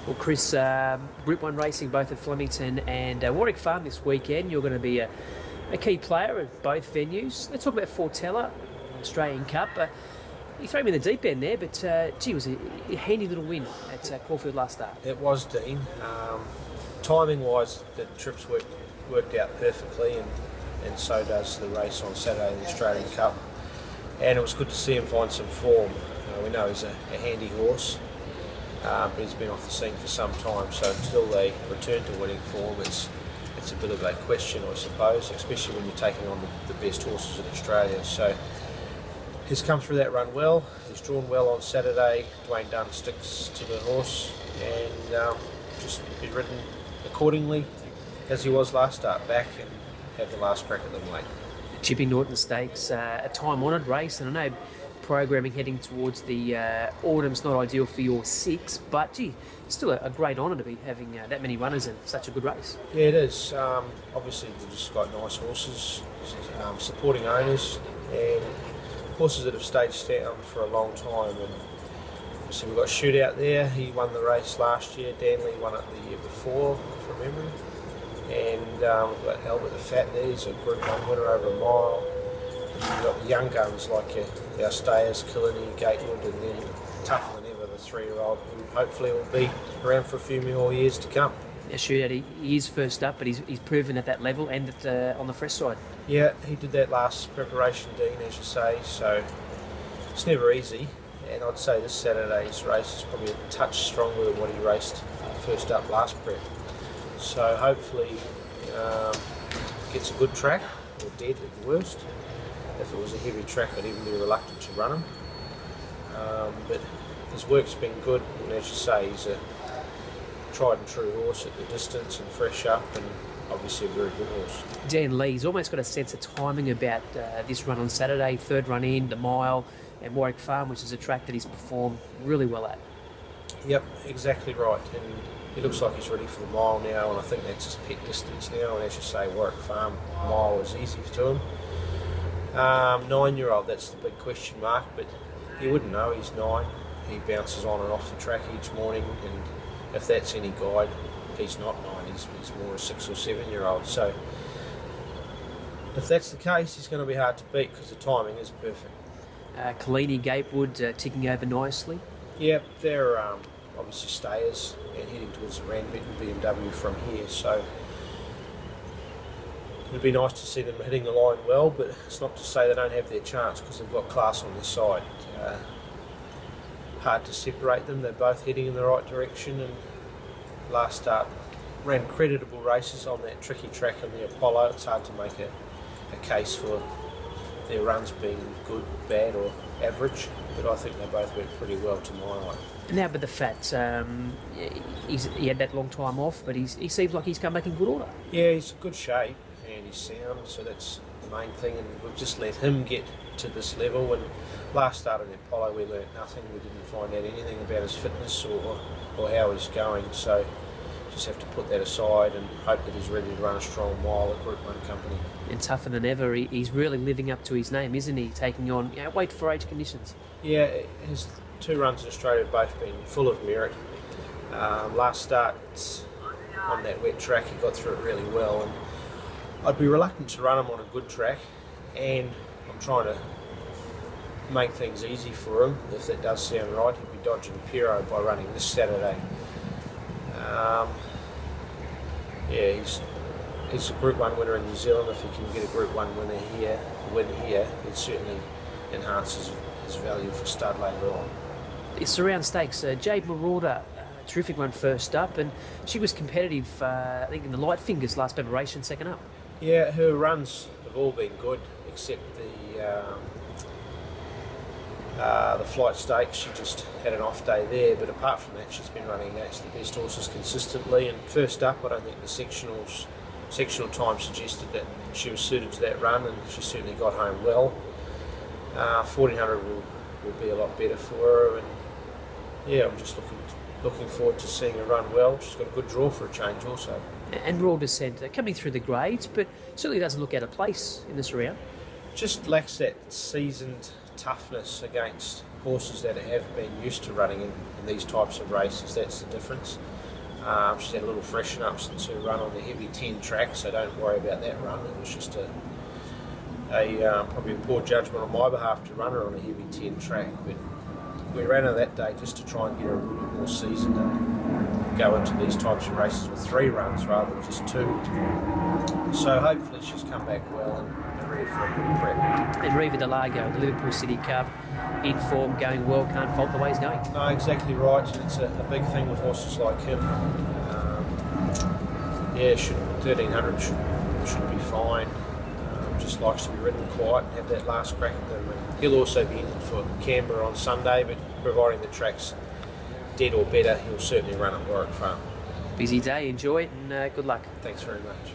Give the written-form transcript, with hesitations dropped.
Well, Chris, Group 1 racing both at Flemington and Warwick Farm this weekend. You're going to be a key player at both venues. Let's talk about Fortella, Australian Cup. You threw me in the deep end there, but gee, it was a handy little win at Caulfield last start. It was, Dean. Timing-wise, the trips worked out perfectly, and so does the race on Saturday, the Australian Cup. And it was good to see him find some form. We know he's a handy horse, but he's been off the scene for some time, so until they return to winning form, it's a bit of a question, I suppose, especially when you're taking on the best horses in Australia. So he's come through that run well. He's drawn well on Saturday. Dwayne Dunn sticks to the horse and just be ridden accordingly as he was last start, back and have the last crack at them late. Chipping Norton Stakes, a time-honoured race, and I know programming heading towards the autumn's not ideal for your 6, but gee, still a great honour to be having that many runners in such a good race. Yeah, it is. Obviously, we've just got nice horses, supporting owners, and horses that have staged down for a long time. And obviously, we've got Shootout there. He won the race last year. Danley won it the year before, from memory. And we've got Albert the Fat there. He's a Group 1 winner over a mile. We've got the young guns like our stayers, Killini, Gatewood, and then tougher than ever, the 3-year-old, who hopefully will be around for a few more years to come. Yeah, Shootout, he is first up, but he's proven at that level and on the fresh side. Yeah, he did that last preparation, Dean, as you say, so it's never easy. And I'd say this Saturday's race is probably a touch stronger than what he raced first up last prep. So hopefully gets a good track, or dead at the worst. If it was a heavy track, I'd even be reluctant to run him. But his work's been good, and as you say, he's a tried and true horse at the distance and fresh up, and obviously a very good horse. Dan Lee's almost got a sense of timing about this run on Saturday, third run in, the mile, and Warwick Farm, which is a track that he's performed really well at. Yep, exactly right. And he looks like he's ready for the mile now, and I think that's his pet distance now. And as you say, Warwick Farm mile is easy to him. 9-year-old, that's the big question mark, but you wouldn't know. He's 9. He bounces on and off the track each morning, and if that's any guide, he's not 9. He's more a 6 or 7-year-old. So if that's the case, he's going to be hard to beat because the timing is perfect. Killini, Gatewood ticking over nicely. Yeah, they're obviously stayers and heading towards the Randwick and BMW from here, so it'd be nice to see them hitting the line well, but it's not to say they don't have their chance because they've got class on their side. Hard to separate them. They're both heading in the right direction, and last start ran creditable races on that tricky track in the Apollo. It's hard to make a case for their runs being good, bad or average, but I think they both went pretty well to my eye. Now, but the Fats, he had that long time off, but he seems like he's come back in good order. Yeah, he's in good shape and he's sound, so that's the main thing, and we've just let him get to this level. And last start in the Apollo we learnt nothing. We didn't find out anything about his fitness or how he's going, so just have to put that aside and hope that he's ready to run a strong mile at Group 1 company. And tougher than ever, he's really living up to his name, isn't he? Taking on weight for age conditions. Yeah, his 2 runs in Australia have both been full of merit. Last start on that wet track, he got through it really well, and I'd be reluctant to run him on a good track, and I'm trying to make things easy for him. If that does sound right, he'd be dodging Pero by running this Saturday. He's a Group 1 winner in New Zealand. If he can get a Group 1 win here, it certainly enhances his value for stud later on. It's around stakes. Jade Marauder, terrific one first up, and she was competitive, I think, in the light fingers last preparation, second up. Yeah, her runs have all been good, except the flight stakes. She just had an off day there, but apart from that, she's been running against the best horses consistently. And first up, I don't think the sectional time suggested that she was suited to that run, and she certainly got home well. 1400 will be a lot better for her, and yeah, I'm just looking forward to seeing her run well. She's got a good draw for a change also. And Raw Descent coming through the grades, but certainly doesn't look out of place in this round. Just lacks that seasoned toughness against horses that have been used to running in these types of races. That's the difference. She's had a little freshen up since her run on the heavy 10 track, so don't worry about that run. It was just probably a poor judgment on my behalf to run her on a heavy 10 track. But we ran her that day just to try and get her a little bit more seasoned and go into these types of races with 3 runs rather than just 2. So hopefully she's come back well and ready for a good prep. And Riva Delago, the Liverpool City Cup, in form, going well, can't fault the way he's going. No, exactly right. It's a big thing with horses like him. 1300 should be fine. Just likes to be ridden quiet and have that last crack at them. And he'll also be entered for Canberra on Sunday, but providing the track's dead or better, he'll certainly run at Warwick Farm. Busy day, enjoy it, and good luck. Thanks very much.